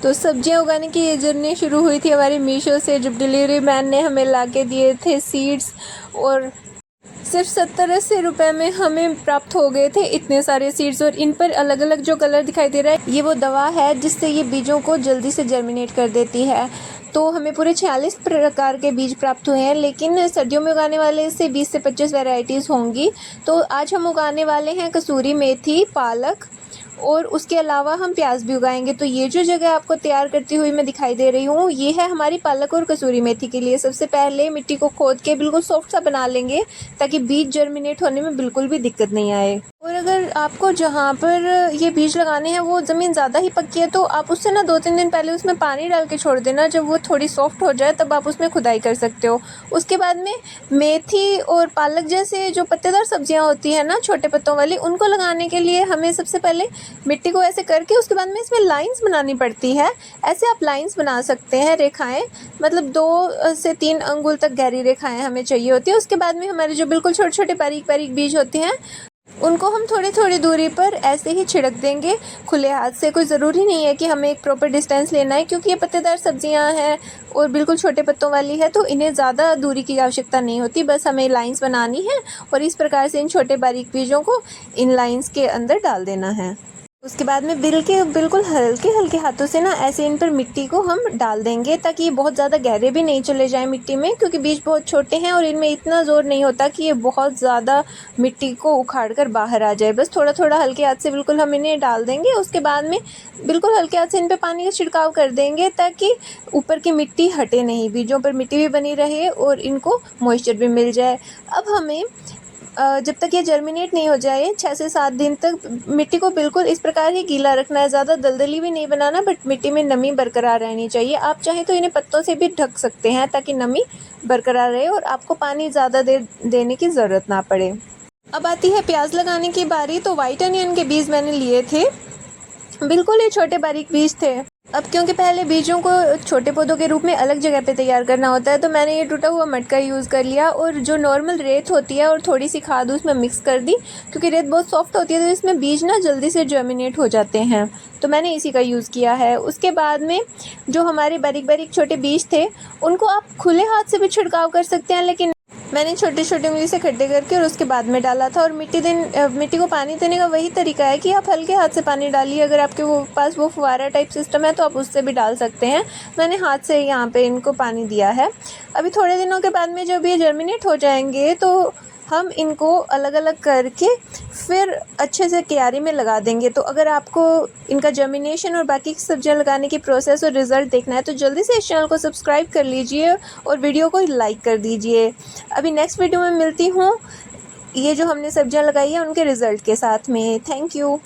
तो सब्जियां उगाने की ये जर्नी शुरू हुई थी हमारी मीशो से, जब डिलीवरी मैन ने हमें ला के दिए थे सीड्स, और सिर्फ 70-80 रुपये में हमें प्राप्त हो गए थे इतने सारे सीड्स। और इन पर अलग अलग जो कलर दिखाई दे रहा है, ये वो दवा है जिससे ये बीजों को जल्दी से जर्मिनेट कर देती है। तो हमें पूरे 46 प्रकार के बीज प्राप्त हुए हैं, लेकिन सर्दियों में उगाने वाले से 20 से 25 वैरायटीज़ होंगी। तो आज हम उगाने वाले हैं कसूरी मेथी, पालक, और उसके अलावा हम प्याज भी उगाएंगे। तो ये जो जगह आपको तैयार करती हुई मैं दिखाई दे रही हूँ, ये है हमारी पालक और कसूरी मेथी के लिए। सबसे पहले मिट्टी को खोद के बिल्कुल सॉफ्ट सा बना लेंगे ताकि बीज जर्मिनेट होने में बिल्कुल भी दिक्कत नहीं आए। और अगर आपको जहाँ पर ये बीज लगाने हैं वो ज़मीन ज़्यादा ही पक्की है, तो आप उससे ना 2-3 दिन पहले उसमें पानी डाल के छोड़ देना। जब वो थोड़ी सॉफ्ट हो जाए तब आप उसमें खुदाई कर सकते हो। उसके बाद में मेथी और पालक जैसे जो पत्तेदार सब्जियां होती हैं ना, छोटे पत्तों वाली, उनको लगाने के लिए हमें सबसे पहले मिट्टी को ऐसे करके उसके बाद में इसमें लाइंस बनानी पड़ती है। ऐसे आप लाइंस बना सकते हैं, रेखाएं, मतलब 2 से 3 अंगुल तक गहरी रेखाएं हमें चाहिए होती है। उसके बाद में हमारे जो बिल्कुल छोटे छोटे बारीक बारीक बीज होते हैं, उनको हम थोड़ी थोड़ी दूरी पर ऐसे ही छिड़क देंगे खुले हाथ से। कोई ज़रूरी नहीं है कि हमें एक प्रॉपर डिस्टेंस लेना है, क्योंकि ये पत्तेदार सब्जियां हैं और बिल्कुल छोटे पत्तों वाली है, तो इन्हें ज़्यादा दूरी की आवश्यकता नहीं होती। बस हमें लाइंस बनानी है और इस प्रकार से इन छोटे बारीक बीजों को इन लाइंस के अंदर डाल देना है। उसके बाद में बिल्कुल हल्के हल्के हाथों से ना ऐसे इन पर मिट्टी को हम डाल देंगे, ताकि ये बहुत ज़्यादा गहरे भी नहीं चले जाएं मिट्टी में, क्योंकि बीज बहुत छोटे हैं और इनमें इतना ज़ोर नहीं होता कि ये बहुत ज़्यादा मिट्टी को उखाड़ कर बाहर आ जाए। बस थोड़ा थोड़ा हल्के हाथ से बिल्कुल हम इन्हें डाल देंगे। उसके बाद में बिल्कुल हल्के हाथ से इन पर पानी का छिड़काव कर देंगे, ताकि ऊपर की मिट्टी हटे नहीं, बीजों पर मिट्टी भी बनी रहे और इनको मॉइस्चर भी मिल जाए। अब हमें जब तक ये जर्मिनेट नहीं हो जाए 6 से 7 दिन तक मिट्टी को बिल्कुल इस प्रकार ही गीला रखना है। ज़्यादा दलदली भी नहीं बनाना, बट मिट्टी में नमी बरकरार रहनी चाहिए। आप चाहें तो इन्हें पत्तों से भी ढक सकते हैं ताकि नमी बरकरार रहे और आपको पानी ज़्यादा देर देने की ज़रूरत ना पड़े। अब आती है प्याज लगाने की बारी। तो वाइट अनियन के बीज मैंने लिए थे, बिल्कुल ये छोटे बारीक बीज थे। अब क्योंकि पहले बीजों को छोटे पौधों के रूप में अलग जगह पे तैयार करना होता है, तो मैंने ये टूटा हुआ मटका यूज़ कर लिया और जो नॉर्मल रेत होती है और थोड़ी सी खाद उसमें मिक्स कर दी, क्योंकि रेत बहुत सॉफ्ट होती है तो इसमें बीज ना जल्दी से जर्मिनेट हो जाते हैं। तो मैंने इसी का यूज़ किया है। उसके बाद में जो हमारे बारीक बारीक छोटे बीज थे, उनको आप खुले हाथ से भी छिड़काव कर सकते हैं, लेकिन मैंने छोटे छोटे उंगली से खड्डे करके और उसके बाद में डाला था। और मिट्टी को पानी देने का वही तरीका है कि आप हल्के हाथ से पानी डालिए। अगर आपके पास वो फुवारा टाइप सिस्टम है तो आप उससे भी डाल सकते हैं। मैंने हाथ से यहाँ पे इनको पानी दिया है। अभी थोड़े दिनों के बाद में जब ये जर्मिनेट हो जाएंगे तो हम इनको अलग अलग करके फिर अच्छे से क्यारी में लगा देंगे। तो अगर आपको इनका जर्मिनेशन और बाकी सब्जियां लगाने की प्रोसेस और रिज़ल्ट देखना है तो जल्दी से इस चैनल को सब्सक्राइब कर लीजिए और वीडियो को लाइक कर दीजिए। अभी नेक्स्ट वीडियो में मिलती हूँ ये जो हमने सब्जियां लगाई है उनके रिज़ल्ट के साथ में। Thank you.